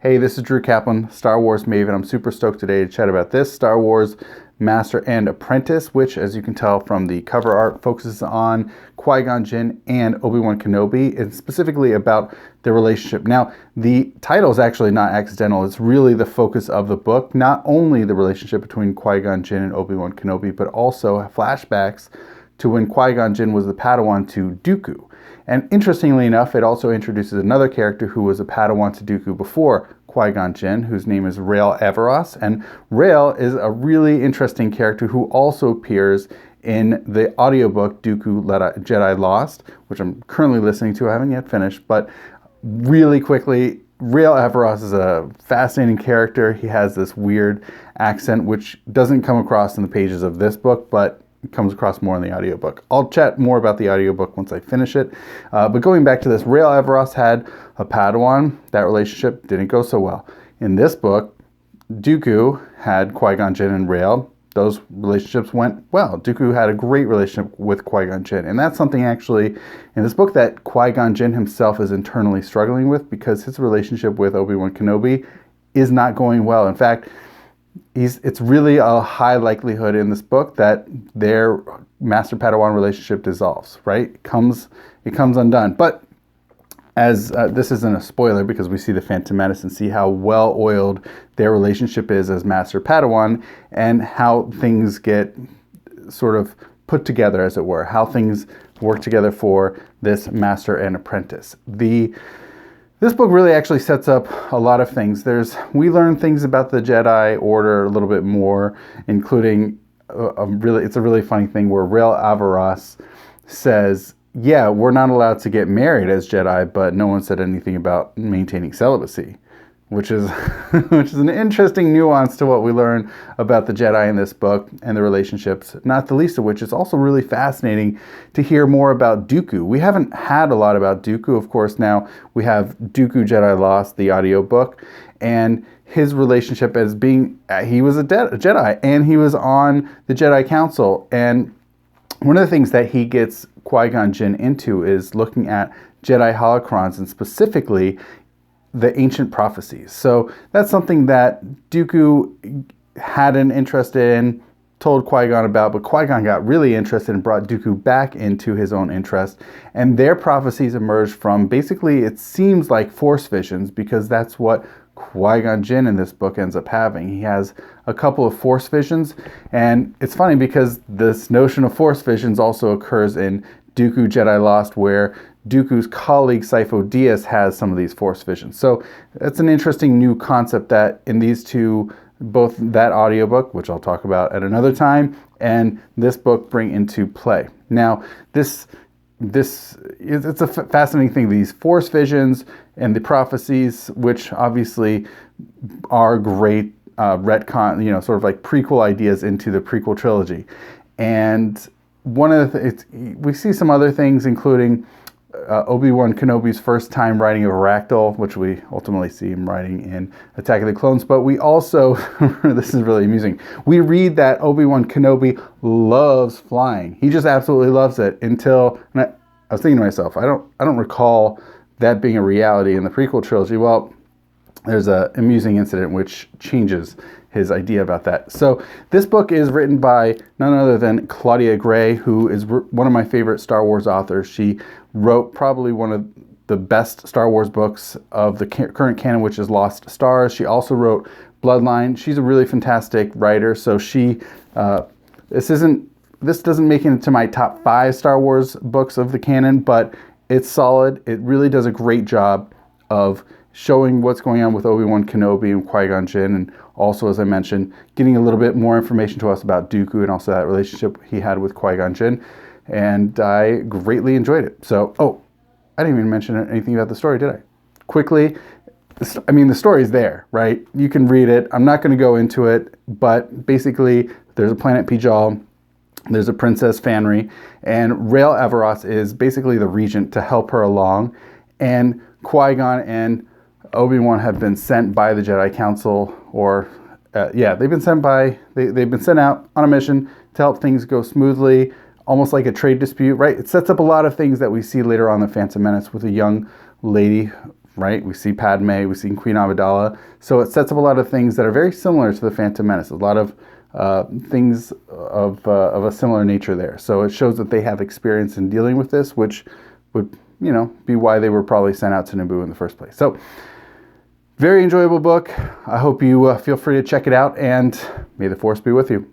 Hey, this is Drew Kaplan, Star Wars Maven. I'm super stoked today to chat about this Star Wars Master and Apprentice, which, as you can tell from the cover art, focuses on Qui-Gon Jinn and Obi-Wan Kenobi, and specifically about their relationship. Now, the title is actually not accidental. It's really the focus of the book, not only the relationship between Qui-Gon Jinn and Obi-Wan Kenobi, but also flashbacks to when Qui-Gon Jinn was the Padawan to Dooku. And interestingly enough, it also introduces another character who was a Padawan to Dooku before Qui-Gon Jinn, whose name is Rael Averross. And Rael is a really interesting character who also appears in the audiobook Dooku Jedi Lost, which I'm currently listening to. I haven't yet finished, but really quickly, Rael Averross is a fascinating character. He has this weird accent, which doesn't come across in the pages of this book, but it comes across more in the audiobook. I'll chat more about the audiobook once I finish it. But going back to this, Rael Averross had a Padawan. That relationship didn't go so well. In this book, Dooku had Qui-Gon Jinn and Rael. Those relationships went well. Dooku had a great relationship with Qui-Gon Jinn. And that's something actually in this book that Qui-Gon Jinn himself is internally struggling with, because his relationship with Obi-Wan Kenobi is not going well. In fact, it's really a high likelihood in this book that their Master-Padawan relationship dissolves, right? It comes undone. But as this isn't a spoiler, because we see the Phantom Menace and see how well-oiled their relationship is as Master-Padawan, and how things get sort of put together, as it were, how things work together for this Master and Apprentice. This book really actually sets up a lot of things. We learn things about the Jedi Order a little bit more, including it's a really funny thing where Rael Averross says, yeah, we're not allowed to get married as Jedi, but no one said anything about maintaining celibacy, which is an interesting nuance to what we learn about the Jedi in this book and the relationships, not the least of which is also really fascinating to hear more about Dooku. We haven't had a lot about Dooku. Of course, now we have Dooku Jedi Lost, the audiobook, and his relationship as being, he was a Jedi, and he was on the Jedi Council. And one of the things that he gets Qui-Gon Jinn into is looking at Jedi holocrons, and specifically the ancient prophecies. So that's something that Dooku had an interest in, told Qui-Gon about, but Qui-Gon got really interested and brought Dooku back into his own interest. And their prophecies emerged from, basically, it seems like Force visions, because that's what Qui-Gon Jinn in this book ends up having. He has a couple of Force visions, and it's funny because this notion of Force visions also occurs in Dooku Jedi Lost, where Dooku's colleague Sifo Dyas has some of these Force visions. So it's an interesting new concept that in these two, both that audiobook, which I'll talk about at another time, and this book bring into play. Now, it's a fascinating thing, these Force visions and the prophecies, which obviously are great retcon, sort of like prequel ideas into the prequel trilogy. And one of we see some other things, including Obi-Wan Kenobi's first time riding a Ractyl, which we ultimately see him riding in Attack of the Clones. But we also, this is really amusing, we read that Obi-Wan Kenobi loves flying. He just absolutely loves it until, and I was thinking to myself, I don't recall that being a reality in the prequel trilogy. Well, there's an amusing incident which changes his idea about that. So this book is written by none other than Claudia Gray, who is one of my favorite Star Wars authors. She wrote probably one of the best Star Wars books of the current canon, which is Lost Stars. She also wrote Bloodline. She's a really fantastic writer. So this doesn't make it into my top 5 Star Wars books of the canon, but it's solid. It really does a great job of showing what's going on with Obi-Wan Kenobi and Qui-Gon Jinn, and also, as I mentioned, getting a little bit more information to us about Dooku and also that relationship he had with Qui-Gon Jinn, and I greatly enjoyed it. So, I didn't even mention anything about the story, did I? Quickly, the story's there, right? You can read it. I'm not going to go into it, but basically, there's a planet Pijal, there's a Princess Fanry, and Rael Averross is basically the regent to help her along, and Qui-Gon and Obi-Wan have been sent by the Jedi Council, they've been sent out on a mission to help things go smoothly, almost like a trade dispute, right? It sets up a lot of things that we see later on in the Phantom Menace with a young lady right? We see Padme, we see Queen Amidala. So it sets up a lot of things that are very similar to the Phantom Menace. A lot of things of a similar nature there. So it shows that they have experience in dealing with this, which would, you know, be why they were probably sent out to Naboo in the first place. So very enjoyable book. I hope you feel free to check it out, and may the Force be with you.